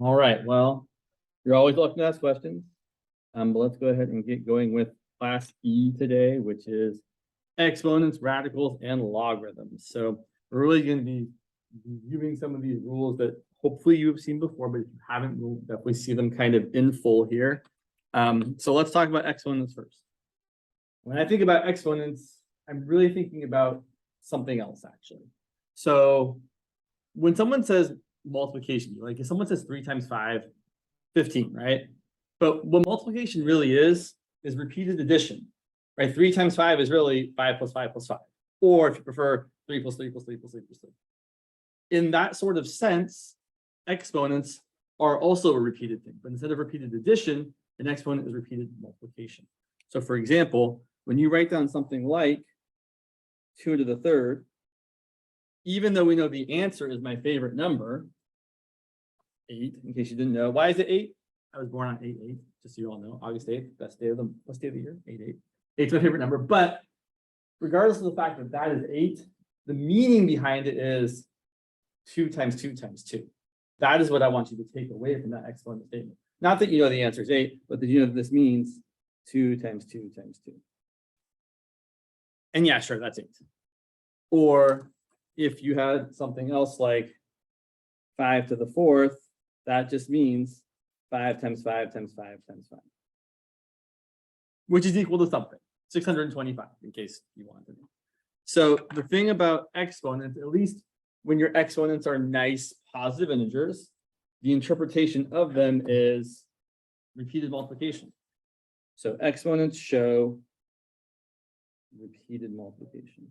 All right, well, you're always welcome to ask questions. But let's go ahead and get going with class E today, which is exponents, radicals, and logarithms. So we're really going to be reviewing some of these rules that hopefully you've seen before, but if you haven't, we'll definitely see them kind of in full here. So let's talk about exponents first. When I think about exponents, I'm really thinking about something else, actually. So when someone says multiplication, like if someone says 3 times 5, 15, right? But what multiplication really is repeated addition, right? 3 times 5 is really 5 plus 5 plus 5. Or if you prefer, 3 plus 3 plus 3 plus 3 plus 3. In that sort of sense, exponents are also a repeated thing. But instead of repeated addition, an exponent is repeated multiplication. So for example, when you write down something like 2 to the third, even though we know the answer is my favorite number, 8, in case you didn't know. Why is it 8? I was born on 8/8, just so you all know. August 8th, best day of the year, 8/8. 8's my favorite number, but regardless of the fact that that is 8, the meaning behind it is 2 times 2 times 2. That is what I want you to take away from that exponent statement. Not that you know the answer is 8, but that you know that this means 2 times 2 times 2. And yeah, sure, that's 8. Or if you had something else like 5 to the 4th, that just means 5 times 5 times 5 times 5. Which is equal to something, 625, in case you want to know. So the thing about exponents, at least when your exponents are nice positive integers, the interpretation of them is repeated multiplication. So exponents show repeated multiplication.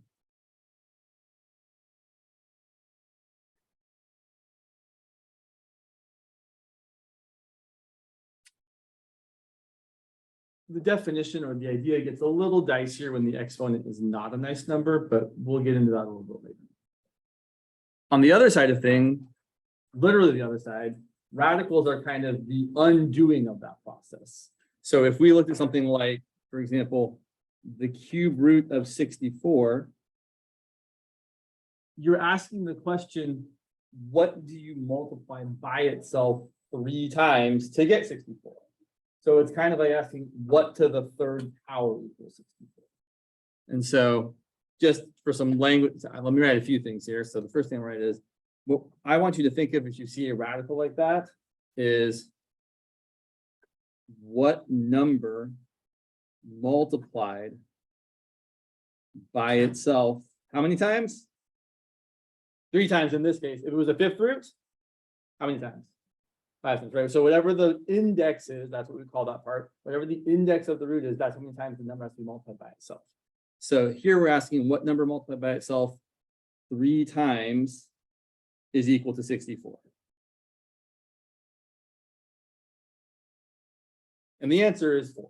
The definition or the idea gets a little dicier when the exponent is not a nice number, but we'll get into that a little bit later. On the other side of things, literally the other side, radicals are kind of the undoing of that process. So if we looked at something like, for example, the cube root of 64, you're asking the question, what do you multiply by itself 3 times to get 64? So it's kind of like asking what to the third power equals 64. And so just for some language, let me write a few things here. So the first thing I write is, what I want you to think of if you see a radical like that is what number multiplied by itself, how many times? 3 times in this case. If it was a 5th root, how many times? 5 times, right? So whatever the index is, that's what we call that part. Whatever the index of the root is, that's how many times the number has to be multiplied by itself. So here we're asking what number multiplied by itself 3 times is equal to 64. And the answer is 4.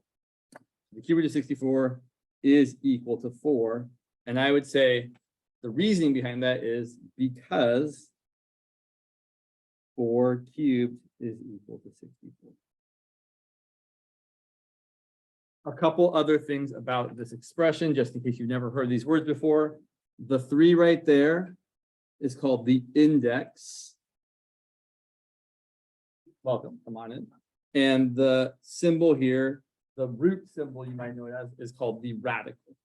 The cube root of 64 is equal to 4. And I would say the reasoning behind that is because 4 cubed is equal to 64. A couple other things about this expression, just in case you've never heard these words before. The 3 right there is called the index. Welcome, come on in. And the symbol here, the root symbol you might know it as, is called the radical.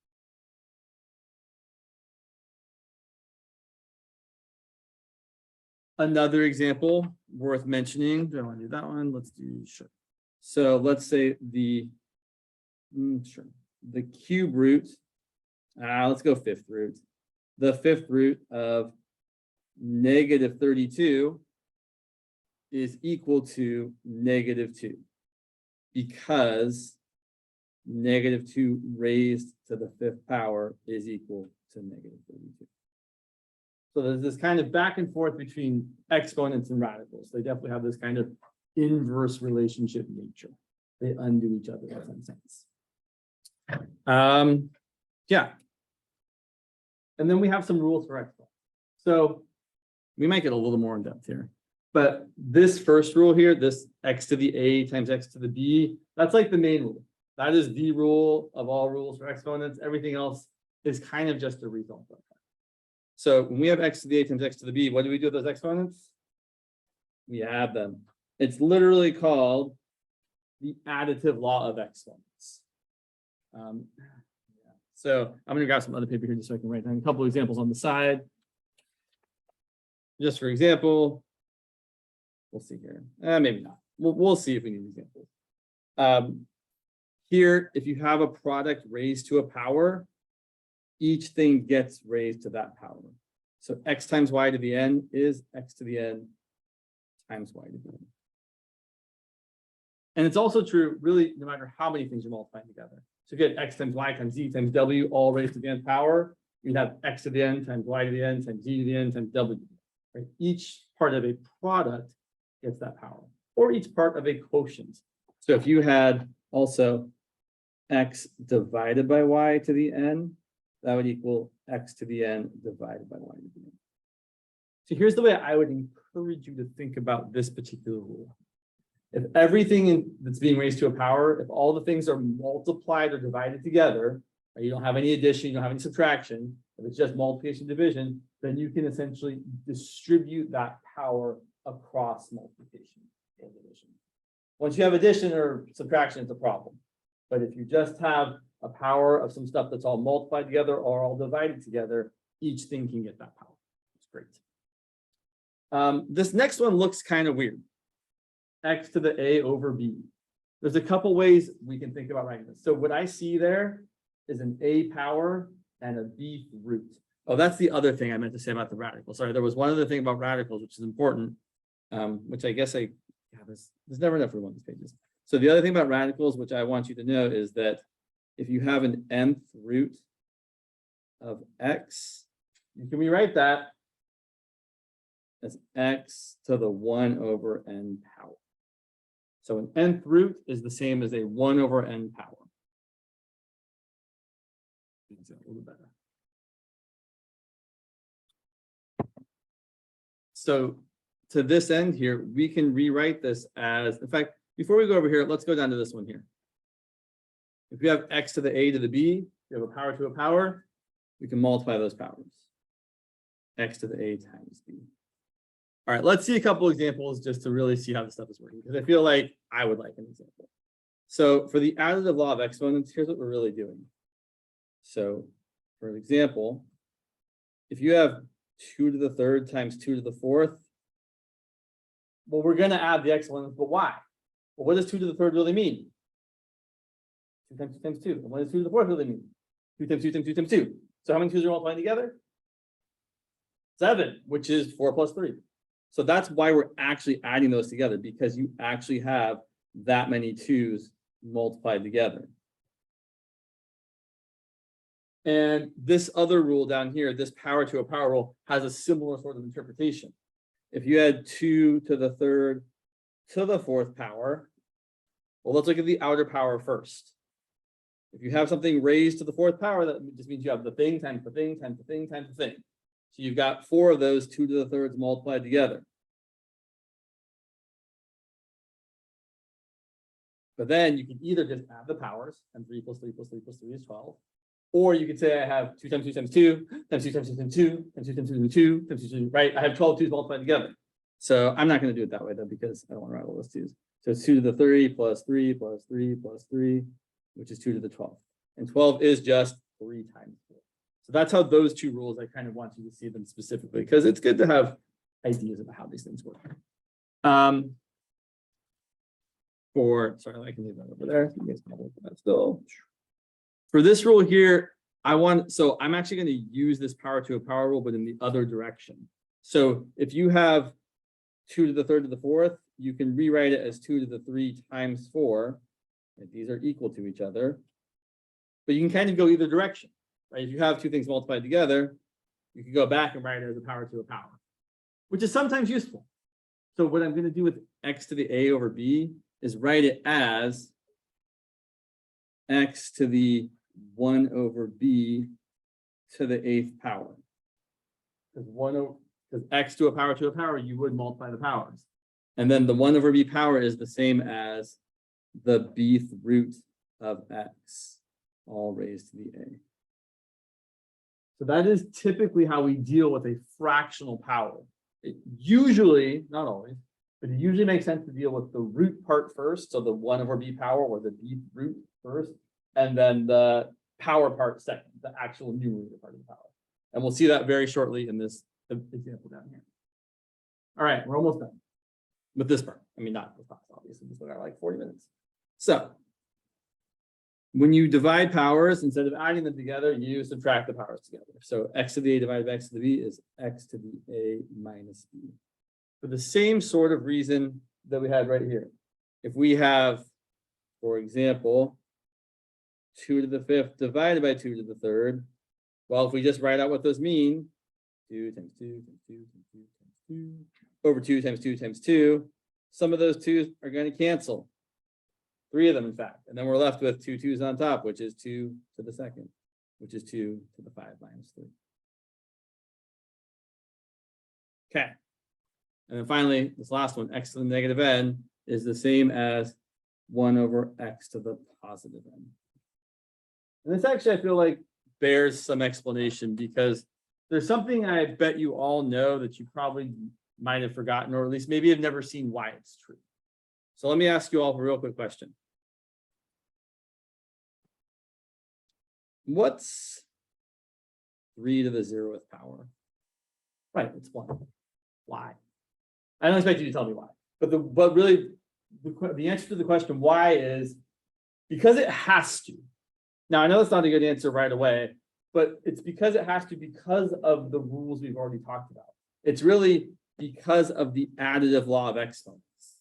Another example worth mentioning, do I want to do that one? Let's do, sure. So let's say the cube root, let's go 5th root. The 5th root of negative 32 is equal to negative 2 because negative 2 raised to the 5th power is equal to negative 32. So there's this kind of back and forth between exponents and radicals. They definitely have this kind of inverse relationship nature. They undo each other in some sense. Yeah. And then we have some rules for exponents. So we might get a little more in depth here. But this first rule here, this x to the a times x to the b, that's like the main rule. That is the rule of all rules for exponents. Everything else is kind of just a result of that. So when we have x to the a times x to the b, what do we do with those exponents? We add them. It's literally called the additive law of exponents. So I'm going to grab some other paper here just so I can write down a couple of examples on the side. Just for example, we'll see here. Maybe not. We'll see if we need examples. Here, if you have a product raised to a power, each thing gets raised to that power. So x times y to the n is x to the n times y to the n. And it's also true, really, no matter how many things you're multiplying together. So if you had x times y times z times w all raised to the nth power, you'd have x to the n times y to the n times z to the n times w. Right? Each part of a product gets that power, or each part of a quotient. So if you had also x divided by y to the n, that would equal x to the n divided by y to the n. So here's the way I would encourage you to think about this particular rule. If everything that's being raised to a power, if all the things are multiplied or divided together, right, you don't have any addition, you don't have any subtraction, if it's just multiplication division, then you can essentially distribute that power across multiplication or division. Once you have addition or subtraction, it's a problem. But if you just have a power of some stuff that's all multiplied together or all divided together, each thing can get that power. It's great. This next one looks kind of weird. X to the a over b. There's a couple ways we can think about writing this. So what I see there is an a power and a b root. Oh, that's the other thing I meant to say about the radical. Sorry, there was one other thing about radicals, which is important, which I guess there's never enough room on these pages. So the other thing about radicals, which I want you to know, is that if you have an nth root of x, you can rewrite that as x to the 1 over n power. So an nth root is the same as a 1 over n power. A little better. So to this end here, we can rewrite this as, in fact, before we go over here, let's go down to this one here. If you have x to the a to the b, you have a power to a power, we can multiply those powers. X to the a times b. All right, let's see a couple examples just to really see how this stuff is working, because I feel like I would like an example. So for the additive law of exponents, here's what we're really doing. So for example, if you have 2 to the third times 2 to the fourth, well, we're going to add the exponents, but why? Well, what does 2 to the third really mean? 2 times 2 times 2. And what does 2 to the fourth really mean? 2 times 2 times 2 times 2. So how many 2's are multiplying together? 7, which is 4 plus 3. So that's why we're actually adding those together, because you actually have that many 2's multiplied together. And this other rule down here, this power to a power rule, has a similar sort of interpretation. If you had 2 to the third to the fourth power, well, let's look at the outer power first. If you have something raised to the fourth power, that just means you have the thing times the thing times the thing times the thing. So you've got 4 of those 2 to the thirds multiplied together. But then you can either just add the powers, and 3 plus 3 plus 3 plus 3 is 12. Or you could say I have 2 times 2 times 2, times 2 times 2 times 2, times 2 times 2 times 2, times 2 times 2, right? I have 12 2's multiplied together. So I'm not going to do it that way, though, because I don't want to write all those 2's. So it's 2 to the 3 plus 3 plus 3 plus 3, which is 2 to the 12. And 12 is just 3 times 4. So that's how those two rules, I kind of want you to see them specifically, because it's good to have ideas about how these things work. Sorry, I can leave that over there. You guys can look at that still. For this rule here, so I'm actually going to use this power to a power rule, but in the other direction. So if you have 2 to the third to the fourth, you can rewrite it as 2 to the 3 times 4. And these are equal to each other. But you can kind of go either direction, right? If you have two things multiplied together, you can go back and write it as a power to a power, which is sometimes useful. So what I'm going to do with x to the a over b is write it as x to the 1 over b to the 8th power. Because x to a power, you would multiply the powers. And then the 1 over b power is the same as the bth root of x, all raised to the a. So that is typically how we deal with a fractional power. It usually, not always, but it usually makes sense to deal with the root part first, so the 1 over b power or the b root first, and then the power part second, the actual numerator part of the power. And we'll see that very shortly in this example down here. All right, we're almost done with this part. I mean, not this class, obviously, we still got like 40 minutes. So when you divide powers, instead of adding them together, you subtract the powers together. So x to the a divided by x to the b is x to the a minus b. For the same sort of reason that we had right here. If we have, for example, 2 to the 5th divided by 2 to the 3rd, well, if we just write out what those mean, 2 times 2 times 2 times 2 times 2 over 2 times 2 times 2, some of those 2's are going to cancel. 3 of them, in fact. And then we're left with 2 2's on top, which is 2 to the 2nd, which is 2 to the 5 minus 3. Okay. And then finally, this last one, x to the negative n, is the same as 1 over x to the positive n. And this actually, I feel like, bears some explanation because there's something I bet you all know that you probably might have forgotten, or at least maybe have never seen why it's true. So let me ask you all a real quick question. What's 3 to the 0th power? Right, it's 1. Why? I don't expect you to tell me why, but really the answer to the question why is because it has to. Now I know that's not a good answer right away, but it's because it has to because of the rules we've already talked about. It's really because of the additive law of exponents.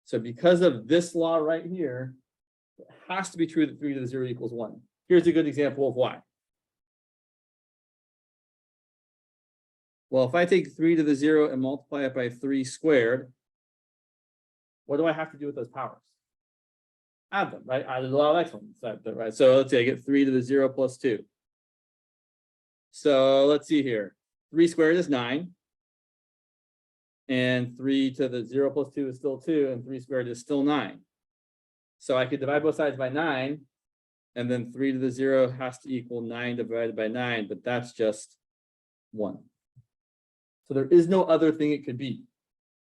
So because of this law right here, it has to be true that 3 to the 0 equals 1. Here's a good example of why. Well, if I take 3 to the 0 and multiply it by 3 squared, what do I have to do with those powers? Add them, right? Add the law of exponents, right? So let's say I get 3 to the 0 plus 2. So let's see here. 3 squared is 9. And 3 to the 0 plus 2 is still 2, and 3 squared is still 9. So I could divide both sides by 9, and then 3 to the 0 has to equal 9 divided by 9, but that's just 1. So there is no other thing it could be.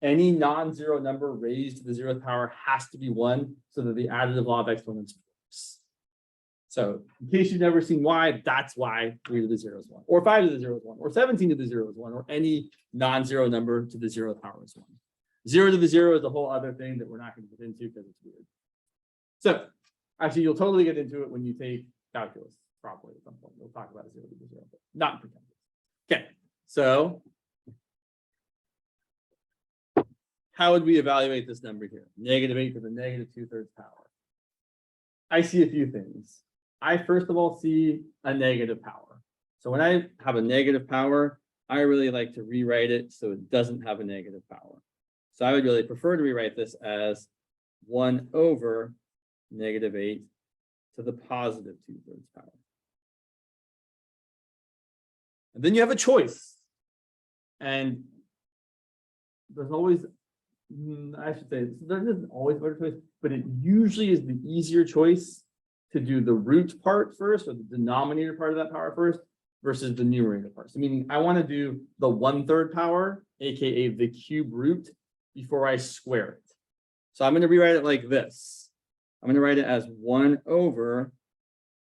Any non-zero number raised to the 0th power has to be 1 so that the additive law of exponents works. So in case you've never seen why, that's why 3 to the 0 is 1, or 5 to the 0 is 1, or 17 to the 0 is 1, or any non-zero number to the 0th power is 1. 0 to the 0 is a whole other thing that we're not going to get into because it's weird. So actually, you'll totally get into it when you take calculus properly at some point. We'll talk about 0 to the 0, but not for calculus. Okay, so how would we evaluate this number here? -8 to the -2/3 power. I see a few things. I first of all see a negative power. So when I have a negative power, I really like to rewrite it so it doesn't have a negative power. So I would really prefer to rewrite this as 1 over -8 to the +2/3 power. And then you have a choice. And there's always, I should say, there isn't always a better choice, but it usually is the easier choice to do the root part first, or the denominator part of that power first, versus the numerator part. So meaning I want to do the 1/3 power, aka the cube root, before I square it. So I'm going to rewrite it like this. I'm going to write it as 1 over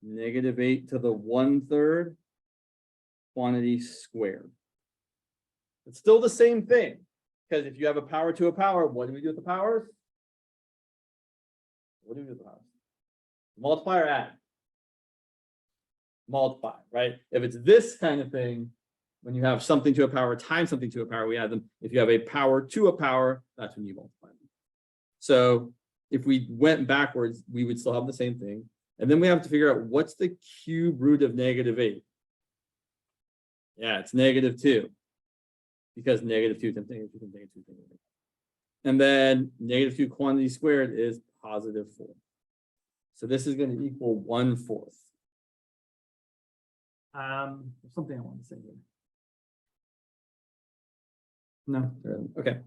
-8 to the 1/3 quantity squared. It's still the same thing, because if you have a power to a power, what do we do with the powers? What do we do with the powers? Multiply or add? Multiply, right? If it's this kind of thing, when you have something to a power times something to a power, we add them. If you have a power to a power, that's when you multiply them. So if we went backwards, we would still have the same thing. And then we have to figure out what's the cube root of -8. Yeah, it's -2. Because -2 times -2 times -2 times -2. And then -2 quantity squared is +4. So this is going to equal 1/4. There's something I want to say here. No, there isn't. Okay.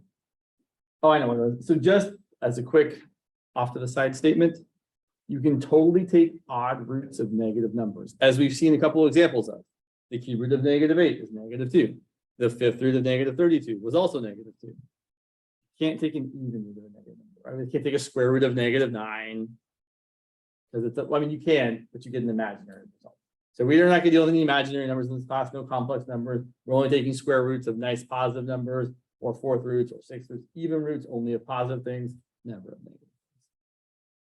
Oh, I know what it is. So just as a quick off to the side statement, you can totally take odd roots of negative numbers, as we've seen a couple of examples of. The cube root of -8 is -2. The 5th root of -32 was also -2. can't take an even root of a negative number. Right? We can't take a square root of -9. Because it's, I mean, you can, but you get an imaginary result. So we're not going to deal with any imaginary numbers in this class, no complex numbers. We're only taking square roots of nice positive numbers, or fourth roots, or sixth roots, even roots only of positive things, never of negative things.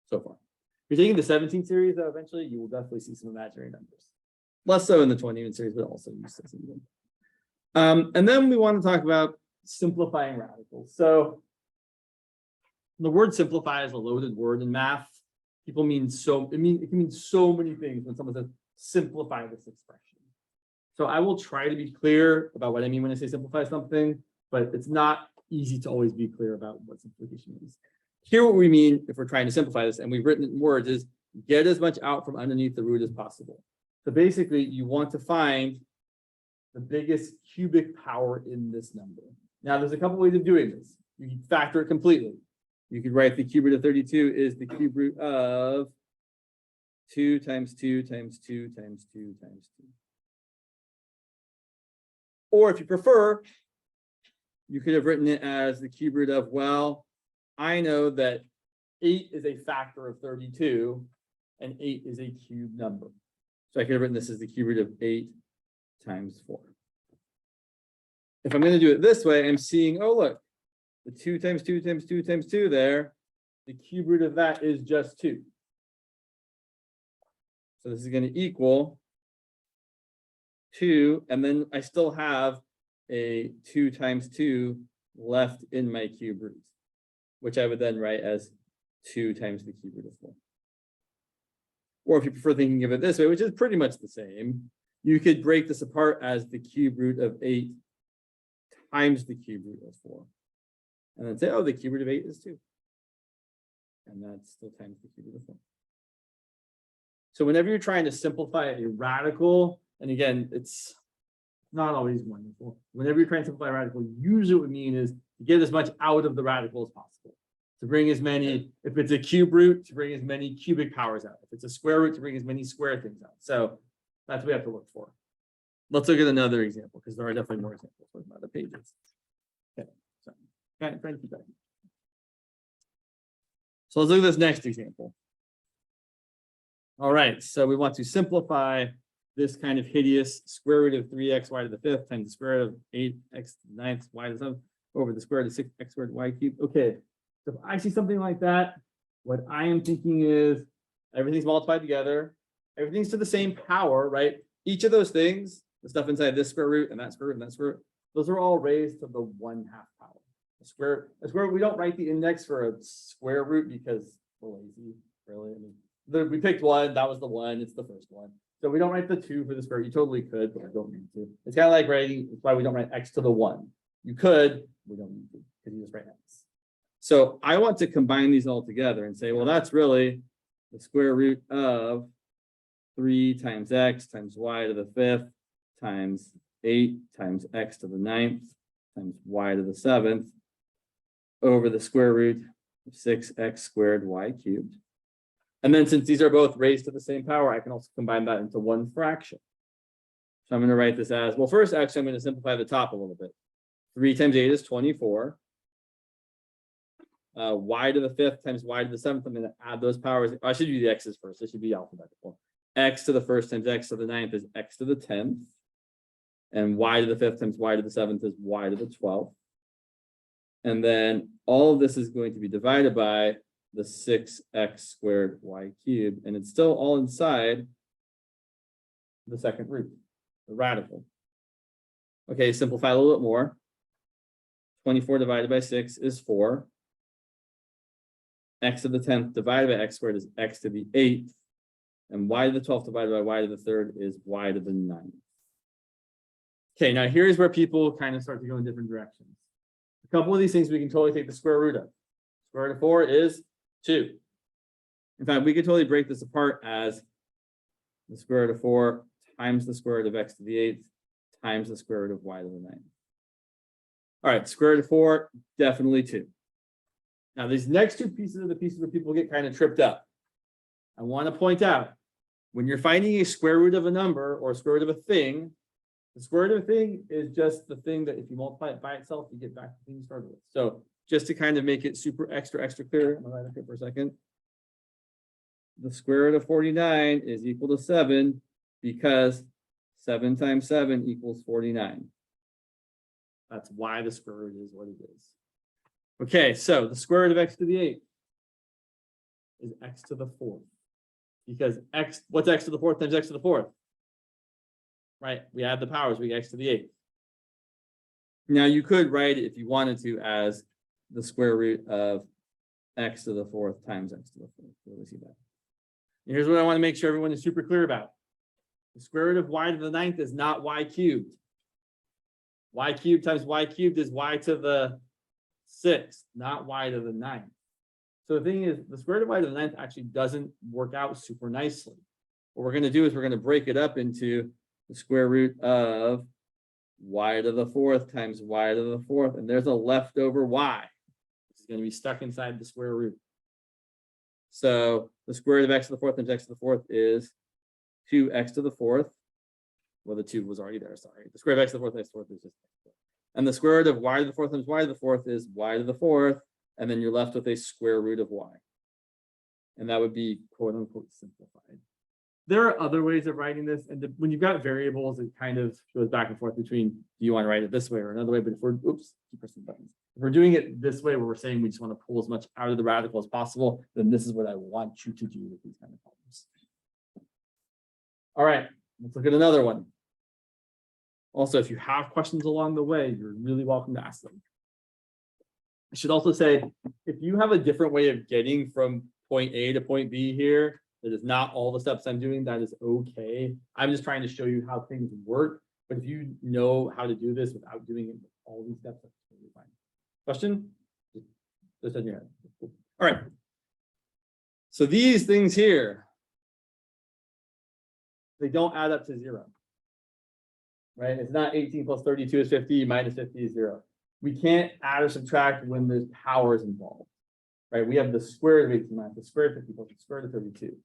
So far. If you're taking the 17 series, though, eventually you will definitely see some imaginary numbers. Less so in the 20 series, but also use this even. And then we want to talk about simplifying radicals. So the word simplify is a loaded word in math. People mean it can mean so many things when someone says simplify this expression. So I will try to be clear about what I mean when I say simplify something, but it's not easy to always be clear about what simplification means. Here, what we mean if we're trying to simplify this, and we've written it in words, is get as much out from underneath the root as possible. So basically, you want to find the biggest cubic power in this number. Now, there's a couple ways of doing this. You can factor it completely. You could write the cube root of 32 is the cube root of 2 times 2 times 2 times 2 times 2. Or if you prefer, you could have written it as the cube root of, well, I know that 8 is a factor of 32 and 8 is a cube number. So I could have written this as the cube root of 8 times 4. If I'm going to do it this way, I'm seeing, oh, look, the 2 times 2 times 2 times 2 there, the cube root of that is just 2. So this is going to equal 2, and then I still have a 2 times 2 left in my cube root, which I would then write as 2 times the cube root of 4. Or if you prefer thinking of it this way, which is pretty much the same, you could break this apart as the cube root of 8 times the cube root of 4. And then say, oh, the cube root of 8 is 2. And that's still times the cube root of 4. So whenever you're trying to simplify a radical, and again, it's not always wonderful. Whenever you're trying to simplify a radical, usually what we mean is to get as much out of the radical as possible. To bring as many, if it's a cube root, to bring as many cubic powers out. If it's a square root, to bring as many square things out. So that's what we have to look for. Let's look at another example, because there are definitely more examples from other pages. Okay, so trying to keep that. So let's look at this next example. All right, so we want to simplify this kind of hideous square root of 3xy to the 5th times the square root of 8x to the 9th y to the 7th over the square root of 6x squared y cubed. Okay, so if I see something like that, what I am thinking is everything's multiplied together, everything's to the same power, right? Each of those things, the stuff inside this square root and that square root and that square root, those are all raised to the 1/2 power. A square, we don't write the index for a square root because we're lazy, really. I mean, we picked one, that was the one, it's the first one. So we don't write the 2 for the square root. You totally could, but I don't need to. It's kind of like writing, that's why we don't write x to the 1. You could, we don't need to, because you just write x. So I want to combine these all together and say, well, that's really the square root of 3 times x times y to the 5th times 8 times x to the 9th times y to the 7th over the square root of 6x squared y cubed. And then since these are both raised to the same power, I can also combine that into one fraction. So I'm going to write this as, well, first, actually, I'm going to simplify the top a little bit. 3 times 8 is 24. Y to the 5th times y to the 7th, I'm going to add those powers. I should do the x's first. It should be alphabetical. X to the 1st times x to the 9th is x to the 10th. And y to the 5th times y to the 7th is y to the 12th. And then all of this is going to be divided by the 6x squared y cubed. And it's still all inside the second root, the radical. Okay, simplify a little bit more. 24 divided by 6 is 4. X to the 10th divided by x squared is x to the 8th. And y to the 12th divided by y to the 3rd is y to the 9th. Okay, now here's where people kind of start to go in different directions. A couple of these things we can totally take the square root of. Square root of 4 is 2. In fact, we could totally break this apart as the square root of 4 times the square root of x to the 8th times the square root of y to the 9th. All right, square root of 4, definitely 2. Now, these next two pieces are the pieces where people get kind of tripped up. I want to point out, when you're finding a square root of a number or a square root of a thing, The square root of a thing is just the thing that if you multiply it by itself, you get back the thing you started with. So just to kind of make it super extra clear, I'm gonna write up here for a second. The square root of 49 is equal to 7 because 7 times 7 equals 49. That's why the square root is what it is. Okay, so the square root of x to the 8th is x to the 4th. Because x, what's x to the 4th times x to the 4th? Right, we add the powers, we get x to the 8th. Now you could write it if you wanted to as the square root of x to the 4th times x to the 4th. So let's see that. And here's what I want to make sure everyone is super clear about. The square root of y to the 9th is not y cubed. Y cubed times y cubed is y to the 6th, not y to the 9th. So the thing is, the square root of y to the 9th actually doesn't work out super nicely. What we're going to do is we're going to break it up into the square root of y to the 4th times y to the 4th, and there's a leftover y, which is going to be stuck inside the square root. So the square root of x to the 4th times x to the 4th is 2x to the 4th. Well, the 2 was already there, sorry. The square root of x to the 4th, x to the 4th is just x. And the square root of y to the 4th times y to the 4th is y to the 4th, and then you're left with a square root of y. And that would be quote unquote simplified. There are other ways of writing this, and when you've got variables, it kind of goes back and forth between do you want to write it this way or another way. But if we're keep pressing buttons. If we're doing it this way, where we're saying we just want to pull as much out of the radical as possible, then this is what I want you to do with these kind of problems. All right, let's look at another one. Also, if you have questions along the way, you're really welcome to ask them. I should also say, if you have a different way of getting from point A to point B here, that is not all the steps I'm doing, that is okay. I'm just trying to show you how things work. But if you know how to do this without doing it with all these steps, that's totally fine. Question? Just in your head. All right. So these things here, they don't add up to 0. Right? It's not 18 plus 32 is 50, minus 50 is 0. We can't add or subtract when there's powers involved. Right? We have the square root of 18 minus the square root of 50 plus the square root of 32.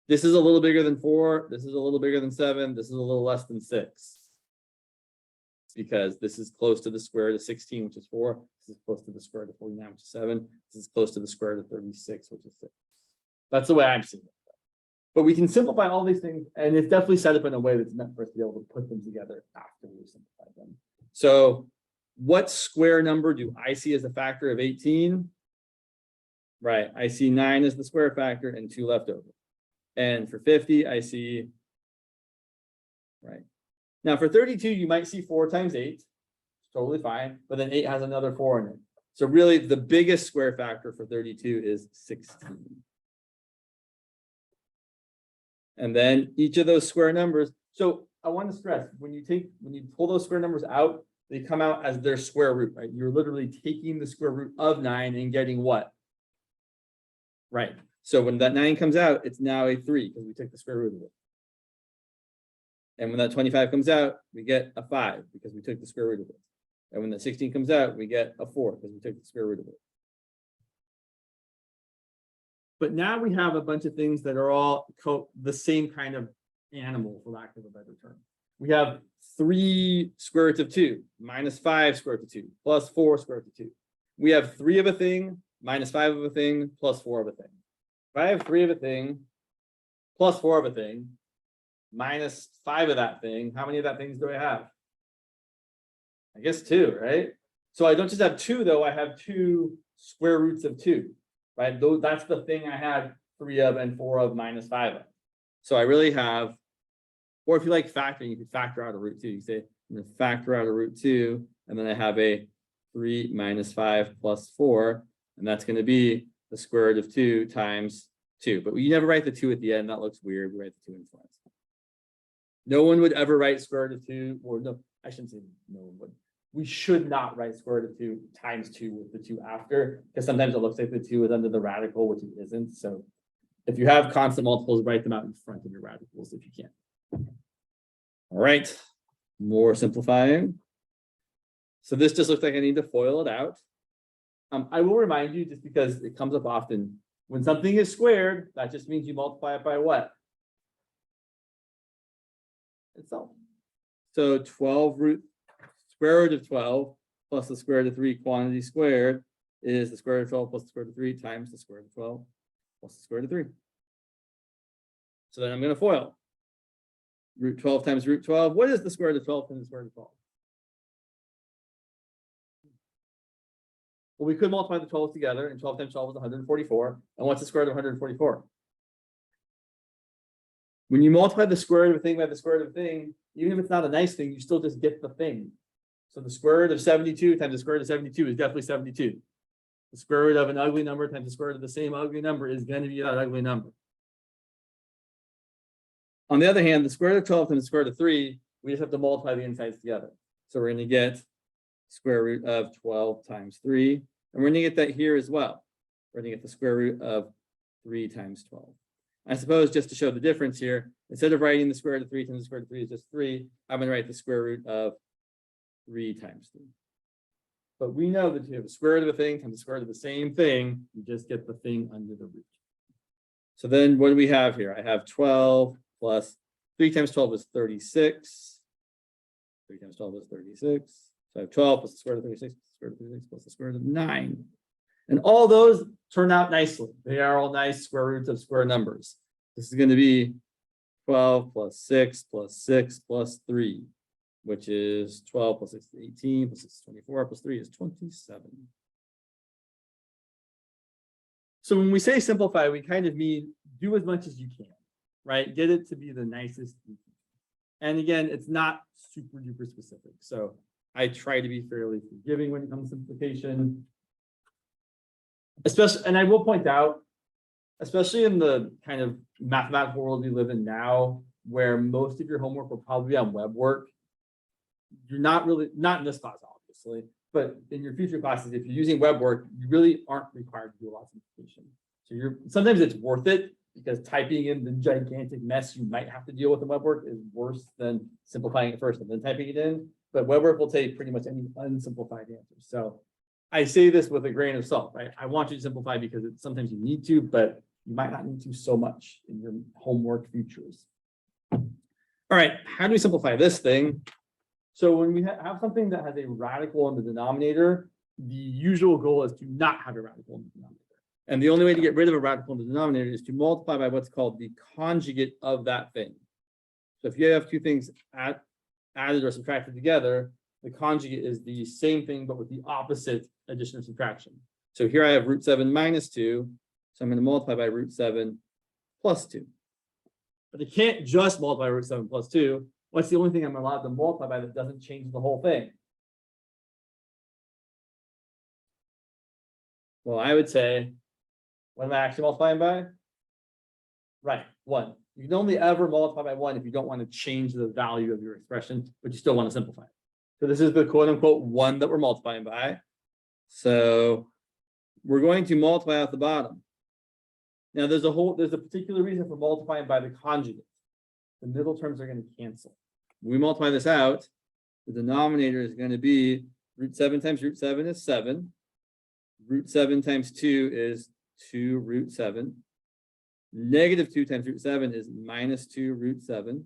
This is a little bigger than 4. This is a little bigger than 7. This is a little less than 6. Because this is close to the square root of 16, which is 4. This is close to the square root of 49, which is 7. This is close to the square root of 36, which is 6. That's the way I'm seeing it. But we can simplify all these things, and it's definitely set up in a way that's meant for us to be able to put them together after we simplify them. So what square number do I see as a factor of 18? Right, I see 9 as the square factor and 2 left over. And for 50, I see, right. Now for 32, you might see 4 times 8, totally fine, but then 8 has another 4 in it. So really the biggest square factor for 32 is 16. And then each of those square numbers. So I want to stress, when you pull those square numbers out, they come out as their square root, right? You're literally taking the square root of 9 and getting what? Right. So when that 9 comes out, it's now a 3 because we took the square root of it. And when that 25 comes out, we get a 5 because we took the square root of it. And when the 16 comes out, we get a 4 because we took the square root of it. But now we have a bunch of things that are all the same kind of animal, for lack of a better term. We have 3 square roots of 2, minus 5 square root of 2, plus 4 square root of 2. We have 3 of a thing, minus 5 of a thing, plus 4 of a thing. If I have 3 of a thing, plus 4 of a thing, minus 5 of that thing, how many of that things do I have? I guess 2, right? So I don't just have 2 though, I have 2 square roots of 2, right? That's the thing I had 3 of and 4 of minus 5 of. So I really have, or if you like factoring, you could factor out a root 2. You say, I'm going to factor out a root 2, and then I have a 3 minus 5 plus 4, and that's going to be the square root of 2 times 2. But you never write the 2 at the end. That looks weird. We write the 2 in front. No one would ever write square root of 2, or no, I shouldn't say no one would. We should not write square root of 2 times 2 with the 2 after, because sometimes it looks like the 2 is under the radical, which it isn't. So if you have constant multiples, write them out in front of your radicals if you can. All right, more simplifying. So this just looks like I need to FOIL it out. I will remind you, just because it comes up often, when something is squared, that just means you multiply it by what? Itself. So 12 square root of 12 plus the square root of 3 quantity squared is the square root of 12 plus the square root of 3 times the square root of 12 plus the square root of 3. So then I'm going to FOIL. Root 12 times root 12. What is the square root of 12 times the square root of 12? Well, we could multiply the 12s together, and 12 times 12 is 144. And what's the square root of 144? When you multiply the square root of a thing by the square root of a thing, even if it's not a nice thing, you still just get the thing. So the square root of 72 times the square root of 72 is definitely 72. The square root of an ugly number times the square root of the same ugly number is going to be that ugly number. On the other hand, the square root of 12 times the square root of 3, we just have to multiply the insides together. So we're going to get square root of 12 times 3. And we're going to get that here as well. We're going to get the square root of 3 times 12. I suppose just to show the difference here, instead of writing the square root of 3 times the square root of 3 is just 3, I'm going to write the square root of 3 times 3. But we know that if you have the square root of a thing times the square root of the same thing, you just get the thing under the root. So then what do we have here? I have 12 plus 3 times 12 is 36. 3 times 12 is 36. So I have 12 plus the square root of 36 plus the square root of 36 plus the square root of 9. And all those turn out nicely. They are all nice square roots of square numbers. This is going to be 12 plus 6 plus 6 plus 3, which is 12 plus 6 is 18, plus 6 is 24, plus 3 is 27. So when we say simplify, we kind of mean do as much as you can, right? Get it to be the nicest. And again, it's not super duper specific. So I try to be fairly forgiving when it comes to simplification. Especially, and I will point out, especially in the kind of mathematical world we live in now, where most of your homework will probably be on web work, you're not really, not in this class, obviously, but in your future classes, if you're using web work, you really aren't required to do a lot of simplification. So sometimes it's worth it because typing in the gigantic mess you might have to deal with in web work is worse than simplifying it first and then typing it in. But web work will take pretty much any unsimplified answer. So I say this with a grain of salt, right? I want you to simplify because sometimes you need to, but you might not need to so much in your homework futures. All right, how do we simplify this thing? So when we have something that has a radical in the denominator, the usual goal is to not have a radical in the denominator. And the only way to get rid of a radical in the denominator is to multiply by what's called the conjugate of that thing. So if you have two things added or subtracted together, the conjugate is the same thing, but with the opposite addition or subtraction. So here I have root 7 minus 2. So I'm going to multiply by root 7 plus 2. But I can't just multiply root 7 plus 2. What's the only thing I'm allowed to multiply by that doesn't change the whole thing? Well, I would say, what am I actually multiplying by? Right, 1. You can only ever multiply by 1 if you don't want to change the value of your expression, but you still want to simplify it. So this is the quote unquote 1 that we're multiplying by. So we're going to multiply out the bottom. Now there's a particular reason for multiplying by the conjugate. The middle terms are going to cancel. When we multiply this out, the denominator is going to be root 7 times root 7 is 7. Root 7 times 2 is 2 root 7. Negative 2 times root 7 is minus 2 root 7.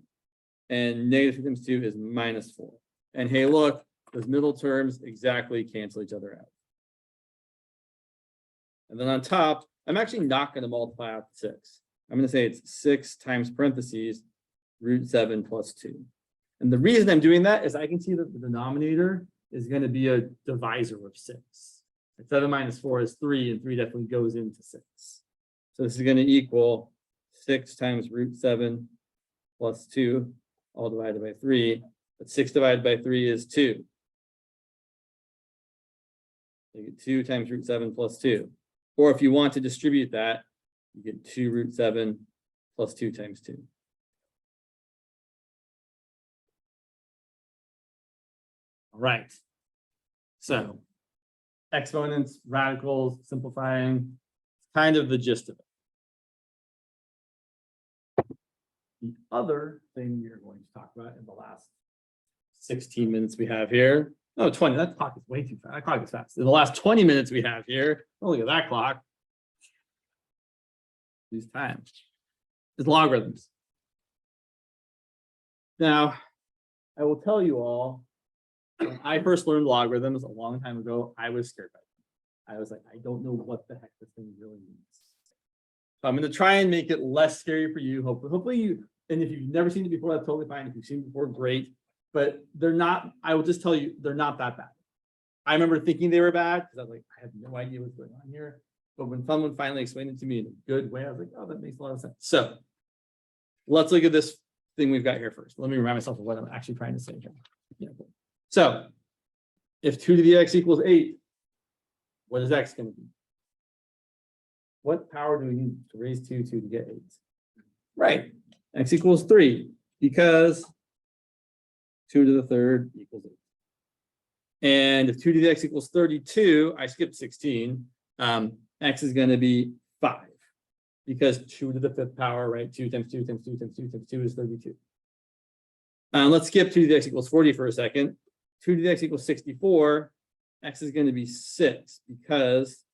And negative 2 times 2 is minus 4. And hey, look, those middle terms exactly cancel each other out. And then on top, I'm actually not going to multiply out 6. I'm going to say it's 6 times parentheses root 7 plus 2. And the reason I'm doing that is I can see that the denominator is going to be a divisor of 6. 7 minus 4 is 3, and 3 definitely goes into 6. So this is going to equal 6 times root 7 plus 2, all divided by 3. But 6 divided by 3 is 2. You get 2 times root 7 plus 2. Or if you want to distribute that, you get 2 root 7 plus 2 times 2. All right. So exponents, radicals, simplifying, kind of the gist of it. The other thing we are going to talk about in the last 16 minutes we have here. No, 20. That clock is way too fast. That clock is fast. In the last 20 minutes we have here, oh, look at that clock. These times is logarithms. Now, I will tell you all, when I first learned logarithms a long time ago, I was scared by them. I was like, I don't know what the heck this thing really means. So I'm going to try and make it less scary for you. Hopefully you, and if you've never seen it before, that's totally fine. If you've seen it before, great. But they're not, I will just tell you, they're not that bad. I remember thinking they were bad because I was like, I have no idea what's going on here. But when someone finally explained it to me in a good way, I was like, oh, that makes a lot of sense. So let's look at this thing we've got here first. Let me remind myself of what I'm actually trying to say here. Yeah. So if 2 to the x equals 8, what is x going to be? What power do we need to raise 2 to get 8? Right. X equals 3 because 2 to the third equals 8. And if 2 to the x equals 32, I skipped 16. X is going to be 5 because 2 to the fifth power, right? 2 times 2 times 2 times 2 times 2 is 32. Let's skip 2 to the x equals 40 for a second. 2 to the x equals 64. X is going to be 6 because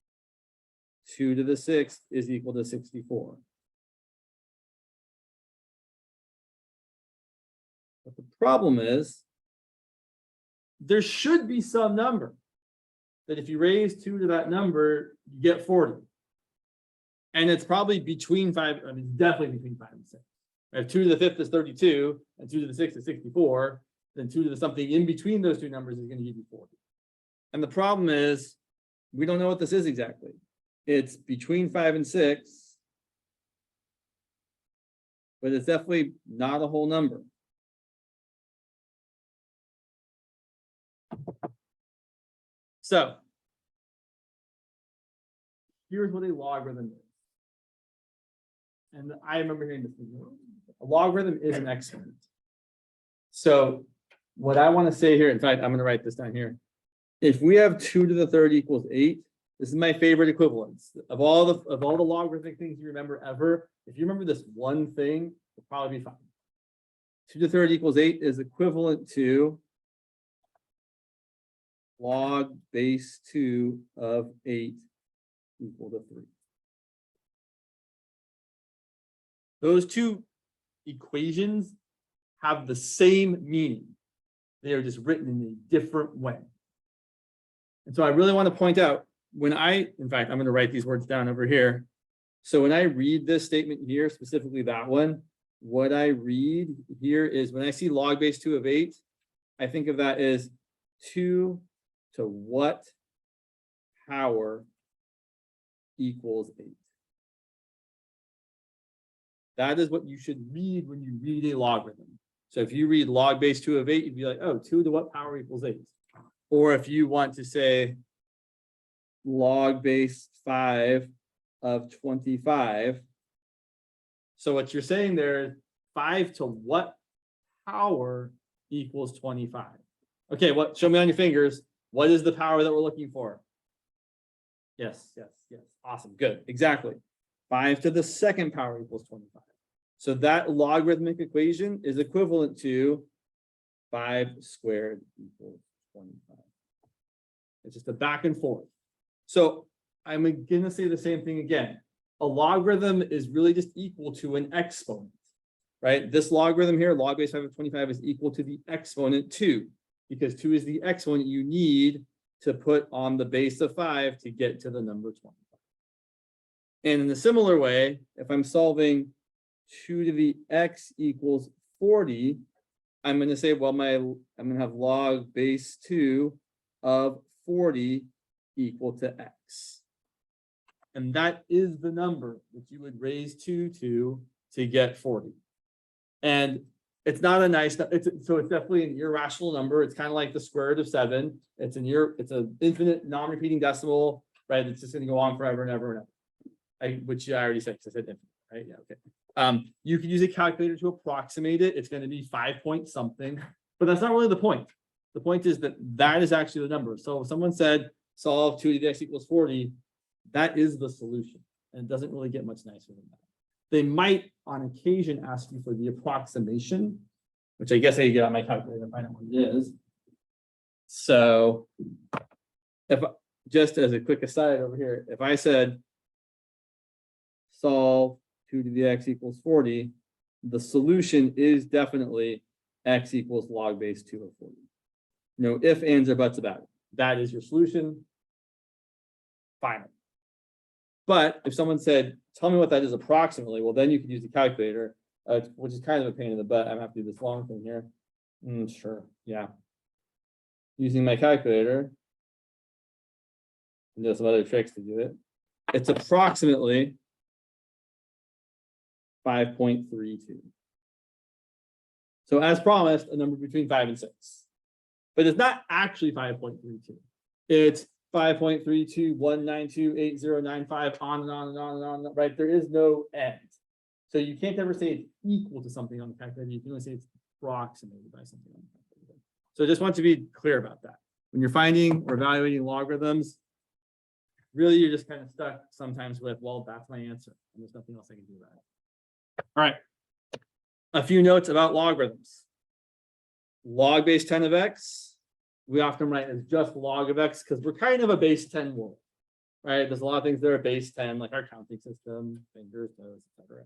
2 to the 6th is equal to 64. But the problem is, there should be some number that if you raise 2 to that number, you get 40. And it's probably between 5, I mean, definitely between 5 and 6. If 2 to the 5th is 32 and 2 to the 6th is 64, then 2 to the something in between those two numbers is going to give you 40. And the problem is, we don't know what this is exactly. It's between 5 and 6, but it's definitely not a whole number. So here's what a logarithm is. And I remember hearing this before. A logarithm is an exponent. So what I want to say here, in fact, I'm going to write this down here. If we have 2 to the third equals 8, this is my favorite equivalence. Of all the logarithmic things you remember ever, if you remember this one thing, it'll probably be fine. 2 to the third equals 8 is equivalent to log base 2 of 8 equal to 3. Those two equations have the same meaning. They are just written in a different way. And so I really want to point out in fact, I'm going to write these words down over here. So when I read this statement here, specifically that one, what I read here is when I see log base 2 of 8, I think of that as 2 to what power equals 8. That is what you should read when you read a logarithm. So if you read log base 2 of 8, you'd be like, oh, 2 to what power equals 8? Or if you want to say log base 5 of 25. So what you're saying there is 5 to what power equals 25? Okay, show me on your fingers. What is the power that we're looking for? Yes. Awesome, good, exactly. 5 to the second power equals 25. So that logarithmic equation is equivalent to 5 squared equals 25. It's just a back and forth. So I'm going to say the same thing again. A logarithm is really just equal to an exponent, right? This logarithm here, log base 5 of 25, is equal to the exponent 2, because 2 is the exponent you need to put on the base of 5 to get to the number 25. And in a similar way, if I'm solving 2 to the x equals 40, I'm going to say, well, I'm going to have log base 2 of 40 equal to x. And that is the number that you would raise 2 to get 40. And it's not a nice, so it's definitely an irrational number. It's kind of like the square root of 7. It's an infinite non-repeating decimal, right? It's just going to go on forever and ever and ever. Which I already said, because I said infinite, right? Yeah, okay. You could use a calculator to approximate it. It's going to be 5 point something, but that's not really the point. The point is that is actually the number. So if someone said solve 2 to the x equals 40, that is the solution. And it doesn't really get much nicer than that. They might on occasion ask you for the approximation, which I guess I get on my calculator and find out what it is. So if just as a quick aside over here, if I said solve 2 to the x equals 40, the solution is definitely x equals log base 2 of 40. No ifs, ands, or buts about it. That is your solution. Final. But if someone said, tell me what that is approximately, well, then you could use the calculator, which is kind of a pain in the butt. I'm gonna have to do this long thing here. Sure, yeah. Using my calculator, and there's some other tricks to do it. It's approximately 5.32. So as promised, a number between 5 and 6. But it's not actually 5.32. It's 5.32192895 on and on and on and on, right? There is no end. So you can't ever say it's equal to something on the calculator. You can only say it's approximated by something on the calculator. So I just want to be clear about that. When you're finding or evaluating logarithms, really you're just kind of stuck sometimes with, well, that's my answer, and there's nothing else I can do about it. All right. A few notes about logarithms. Log base 10 of x, we often write as just log of x because we're kind of a base 10 world, right? There's a lot of things that are base 10, like our counting system, fingers, toes, etc.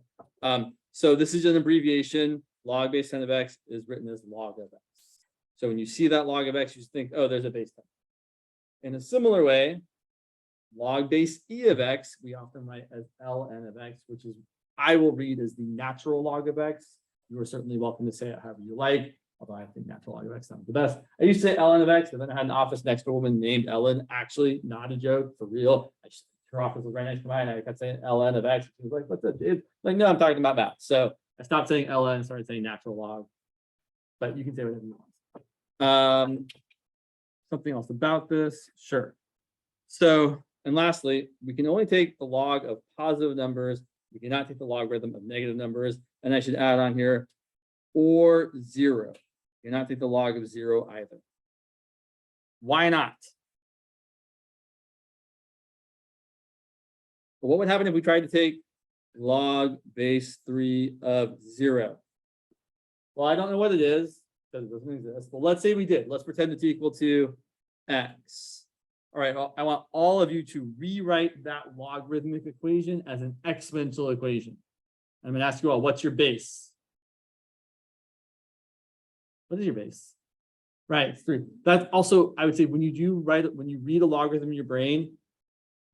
So this is an abbreviation. Log base 10 of x is written as log of x. So when you see that log of x, you just think, oh, there's a base 10. In a similar way, log base e of x, we often write as ln of x, which is, I will read as the natural log of x. You are certainly welcome to say it however you like, although I think natural log of x sounds the best. I used to say ln of x, and then I had an office next to a woman named Ellen. Actually, not a joke, for real. Her office was right next to mine. I kept saying ln of x. She was like, what's that? Like, no, I'm talking about math. So I stopped saying ln and started saying natural log. But you can say whatever you want. Something else about this? Sure. So, and lastly, we can only take the log of positive numbers. We cannot take the logarithm of negative numbers. And I should add on here, or 0. You cannot take the log of 0 either. Why not? Well, what would happen if we tried to take log base 3 of 0? Well, I don't know what it is because it doesn't exist. But let's say we did. Let's pretend it's equal to x. All right, well, I want all of you to rewrite that logarithmic equation as an exponential equation. I'm going to ask you all, what's your base? What is your base? Right, it's 3. That's also, I would say, when you read a logarithm in your brain,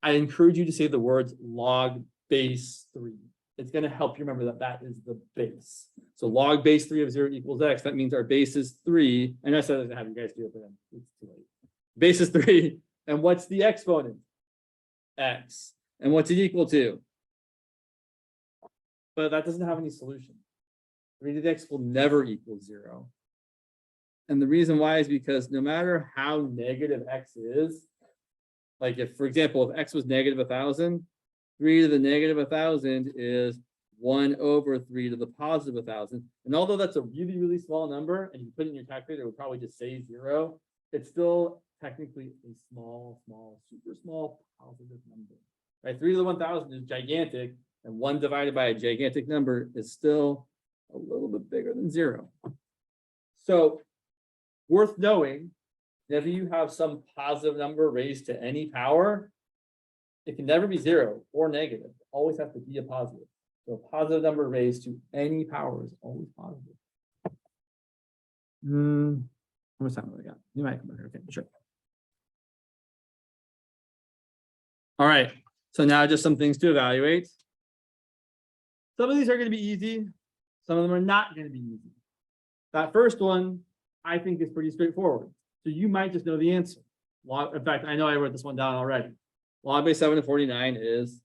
I encourage you to say the words log base 3. It's going to help you remember that that is the base. So log base 3 of 0 equals x. That means our base is 3. And I said I was going to have you guys do it, but it's too late. Base is 3. And what's the exponent? X. And what's it equal to? But that doesn't have any solution. 3 to the x will never equal 0. And the reason why is because no matter how negative x is, like if, for example, if x was negative 1,000, 3 to the negative 1,000 is 1 over 3 to the positive 1,000. And although that's a really, really small number, and you put it in your calculator, it would probably just say 0, it's still technically a small, super small positive number. Right? 3 to the 1,000 is gigantic, and 1 divided by a gigantic number is still a little bit bigger than 0. So worth knowing, if you have some positive number raised to any power, it can never be 0 or negative. It always has to be a positive. So a positive number raised to any power is always positive. How much time have we got? You might come back. Okay, sure. All right. So now just some things to evaluate. Some of these are going to be easy. Some of them are not going to be easy. That first one, I think, is pretty straightforward. So you might just know the answer. In fact, I know I wrote this one down already. Log base 7 of 49 is.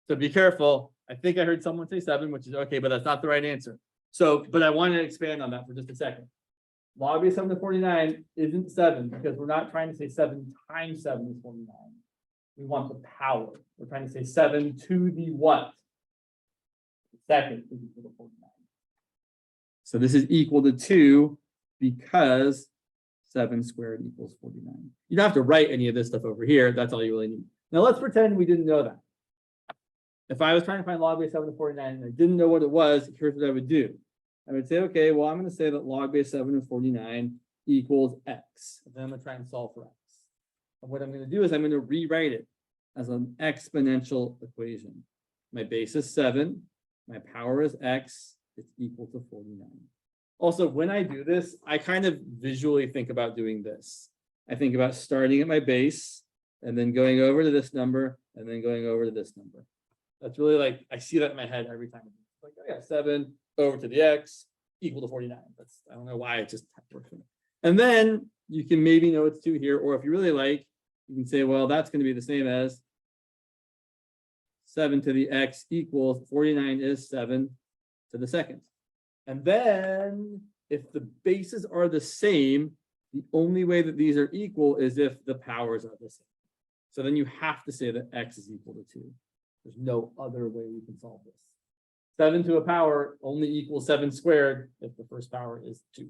So be careful. I think I heard someone say 7, which is okay, but that's not the right answer. So, but I want to expand on that for just a second. Log base 7 of 49 isn't 7 because we're not trying to say 7 times 7 is 49. We want the power. We're trying to say 7 to the what? Second is equal to 49. So this is equal to 2 because 7 squared equals 49. You don't have to write any of this stuff over here. That's all you really need. Now let's pretend we didn't know that. If I was trying to find log base 7 of 49 and I didn't know what it was, here's what I would do. I would say, okay, well, I'm going to say that log base 7 of 49 equals x. And then I'm going to try and solve for x. And what I'm going to do is I'm going to rewrite it as an exponential equation. My base is 7. My power is x. it's equal to 49. Also, when I do this, I kind of visually think about doing this. I think about starting at my base and then going over to this number and then going over to this number. That's really like, I see that in my head every time. It's like, oh yeah, 7 over to the x equal to 49. That's, I don't know why it just works for me. And then you can maybe know it's 2 here, or if you really like, you can say, well, that's going to be the same as 7 to the x equals 49 is 7 to the second. And then if the bases are the same, the only way that these are equal is if the powers are the same. So then you have to say that x is equal to 2. There's no other way we can solve this. 7 to a power only equals 7 squared if the first power is 2.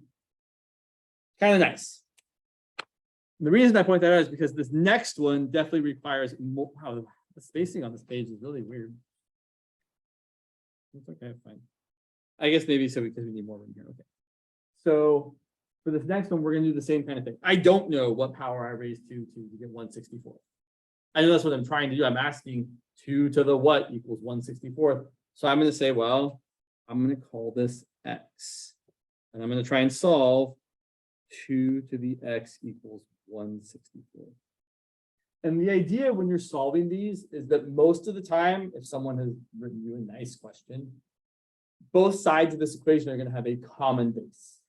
Kind of nice. And the reason I point that out is because this next one definitely requires more. Wow, the spacing on this page is really weird. It's okay, fine. I guess maybe so because we need more room here. Okay. So for this next one, we're going to do the same kind of thing. I don't know what power I raised 2 to get 164. I know that's what I'm trying to do. I'm asking 2 to the what equals 164th. So I'm going to say, well, I'm going to call this x. And I'm going to try and solve 2 to the x equals 164. And the idea when you're solving these is that most of the time, if someone has written you a nice question, both sides of this equation are going to have a common base.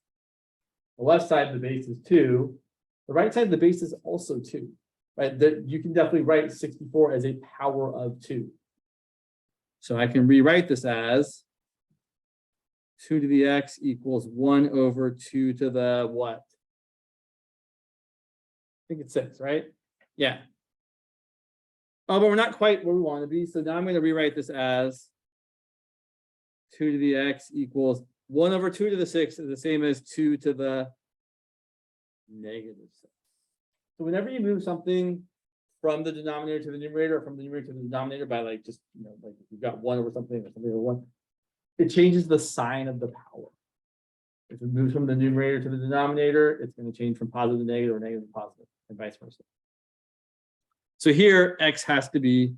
The left side of the base is 2. The right side of the base is also 2. Right? That you can definitely write 64 as a power of 2. So I can rewrite this as 2 to the x equals 1 over 2 to the what? I think it's 6, right? Yeah. Oh, but we're not quite where we want to be. So now I'm going to rewrite this as 2 to the x equals 1 over 2 to the 6 is the same as 2 to the negative 6. So whenever you move something from the denominator to the numerator, or from the numerator to the denominator by like just, you know, like if you've got 1 over something or something over 1, it changes the sign of the power. If it moves from the numerator to the denominator, it's going to change from positive to negative or negative to positive and vice versa. So here, x has to be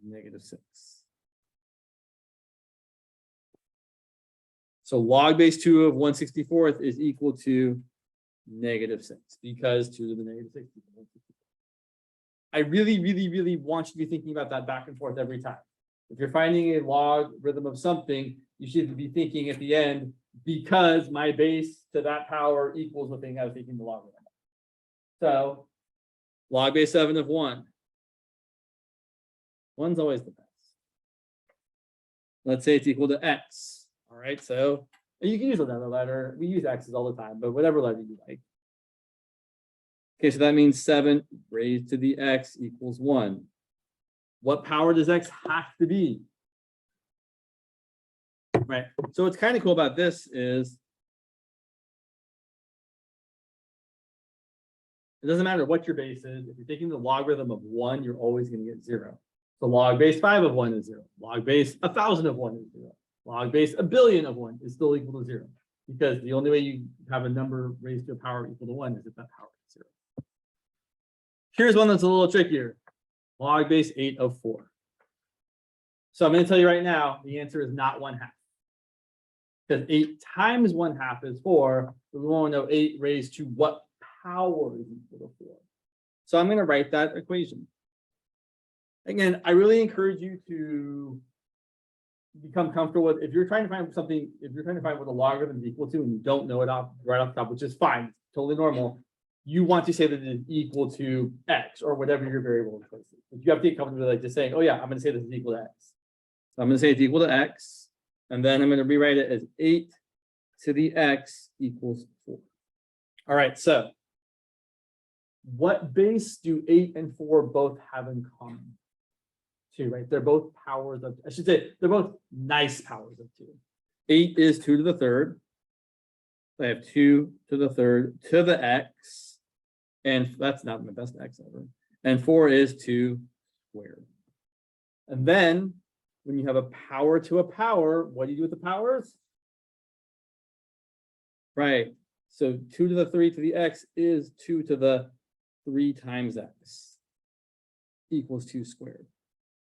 negative 6. So log base 2 of 164th is equal to negative 6 because 2 to the negative 6 is 164. I really, really, really want you to be thinking about that back and forth every time. If you're finding a logarithm of something, you should be thinking at the end, because my base to that power equals the thing I was taking the logarithm of. So log base 7 of 1. 1's always the best. Let's say it's equal to x. All right, so you can use another letter. We use x's all the time, but whatever letter you like. Okay, so that means 7 raised to the x equals 1. What power does x have to be? Right. So what's kind of cool about this is it doesn't matter what your base is. If you're taking the logarithm of 1, you're always going to get 0. So log base 5 of 1 is 0. Log base 1,000 of 1 is 0. Log base 1,000,000,000 of 1 is still equal to 0. Because the only way you have a number raised to a power equal to 1 is if that power is 0. Here's one that's a little trickier. Log base 8 of 4. So I'm going to tell you right now, the answer is not 1/2. Because 8 times 1/2 is 4. But we want to know 8 raised to what power is equal to 4. So I'm going to write that equation. Again, I really encourage you to become comfortable with, if you're trying to find something, if you're trying to find what a logarithm is equal to and you don't know it right off the top, which is fine, it's totally normal, you want to say that it is equal to x or whatever your variable in place is. But you have to get comfortable with like just saying, oh yeah, I'm going to say this is equal to x. So I'm going to say it's equal to x, and then I'm going to rewrite it as 8 to the x equals 4. All right, so what base do 8 and 4 both have in common? 2, right? They're both powers of, I should say, they're both nice powers of 2. 8 is 2 to the third. I have 2 to the third to the x, and that's not my best x ever. And 4 is 2 squared. And then when you have a power to a power, what do you do with the powers? Right. So 2 to the 3 to the x is 2 to the 3 times x equals 2 squared.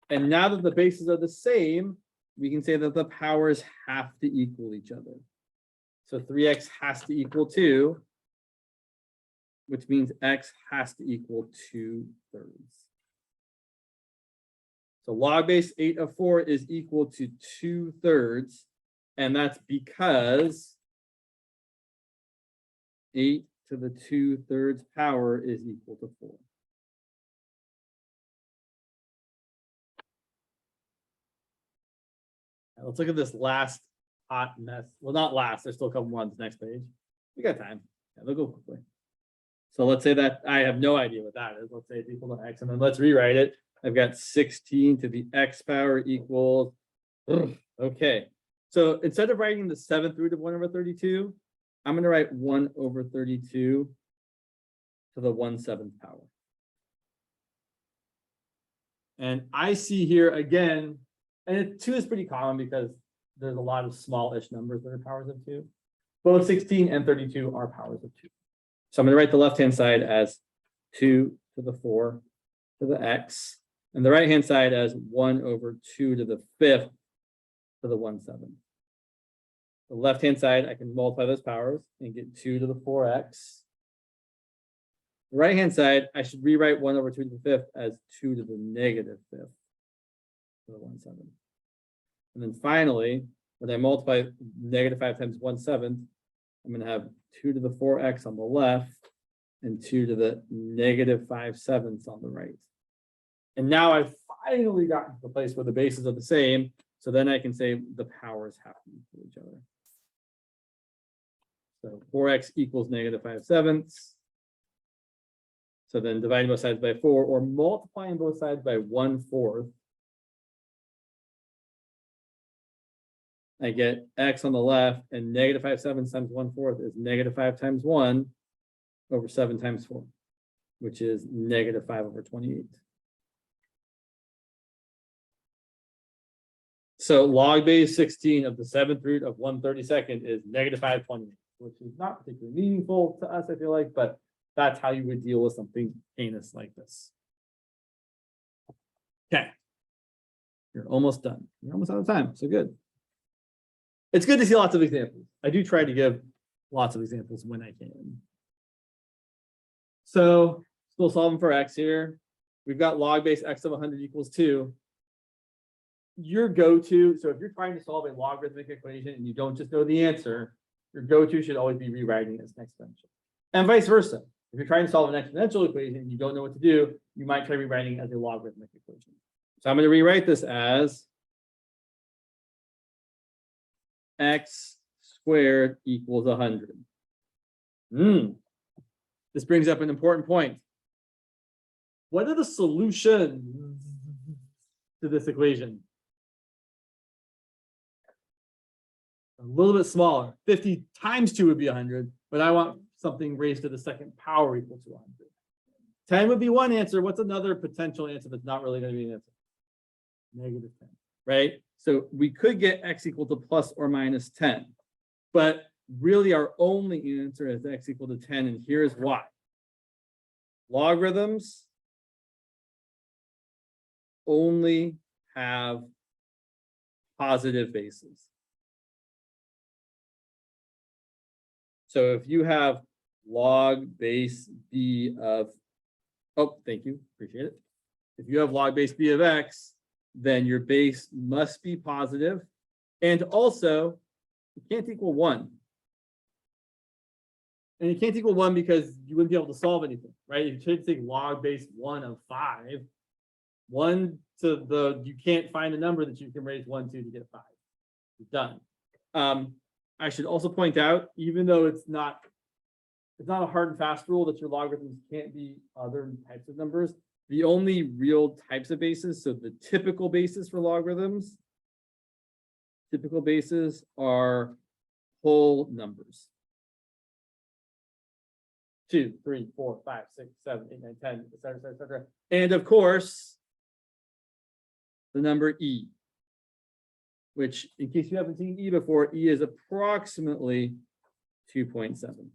And now that the bases are the same, we can say that the powers have to equal each other. So 3x has to equal 2, which means x has to equal 2/3. So log base 8 of 4 is equal to 2/3, and that's because 8 to the 2/3 power is equal to 4. Let's look at this last hot mess. Well, not last. There's still a couple more on the next page. We got time. Yeah, they'll go quickly. So let's say that I have no idea what that is. Let's say it's equal to x, and then let's rewrite it. I've got 16 to the x power equals. Okay. So instead of writing the 7th root of 1/32, I'm going to write 1/32 to the 1/7 power. And I see here again, and 2 is pretty common because there's a lot of smallish numbers that are powers of 2. Both 16 and 32 are powers of 2. So I'm going to write the left-hand side as 2 to the 4 to the x, and the right-hand side as 1/2 to the 5th to the 1/7. The left-hand side, I can multiply those powers and get 2 to the 4x. The right-hand side, I should rewrite 1/2 to the 5th as 2 to the -5th to the 1/7. And then finally, when I multiply -5 times 1/7, I'm going to have 2 to the 4x on the left and 2 to the -5/7 on the right. And now I've finally gotten to the place where the bases are the same. So then I can say the powers have to equal each other. So 4x equals -5/7. So then dividing both sides by 4 or multiplying both sides by 1/4. I get x on the left, and -5/7 times 1/4 is -5 times 1 over 7 times 4, which is -5/28. So log base 16 of the 7th root of 1/32 is -5/28, which is not particularly meaningful to us, I feel like, but that's how you would deal with something heinous like this. Okay. You're almost done. You're almost out of time, so good. It's good to see lots of examples. I do try to give lots of examples when I can. So still solving for x here. We've got log base x of 100 equals 2. Your go-to, so if you're trying to solve a logarithmic equation and you don't just know the answer, your go-to should always be rewriting it as an exponential. And vice versa. If you're trying to solve an exponential equation and you don't know what to do, you might try rewriting it as a logarithmic equation. So I'm going to rewrite this as x squared equals 100. This brings up an important point. What are the solutions to this equation? A little bit smaller. 50 times 2 would be 100, but I want something raised to the second power equal to 100. 10 would be one answer. What's another potential answer that's not really going to be an answer? -10, right? So we could get x equal to plus or minus 10, but really our only answer is x equal to 10, and here's why. Logarithms only have positive bases. So if you have log base b of, oh, thank you, appreciate it. If you have log base b of x, then your base must be positive, and also it can't equal 1. And it can't equal 1 because you wouldn't be able to solve anything, right? If you try to take log base 1 of 5, 1 to the, you can't find a number that you can raise 1 to get 5. You're done. I should also point out, even though it's not a hard and fast rule that your logarithms can't be other types of numbers, the only real types of bases, so the typical basis for logarithms, typical bases are whole numbers. 2, 3, 4, 5, 6, 7, 8, 9, 10, etc., etc. And of course, the number e, which, in case you haven't seen e before, e is approximately 2.7.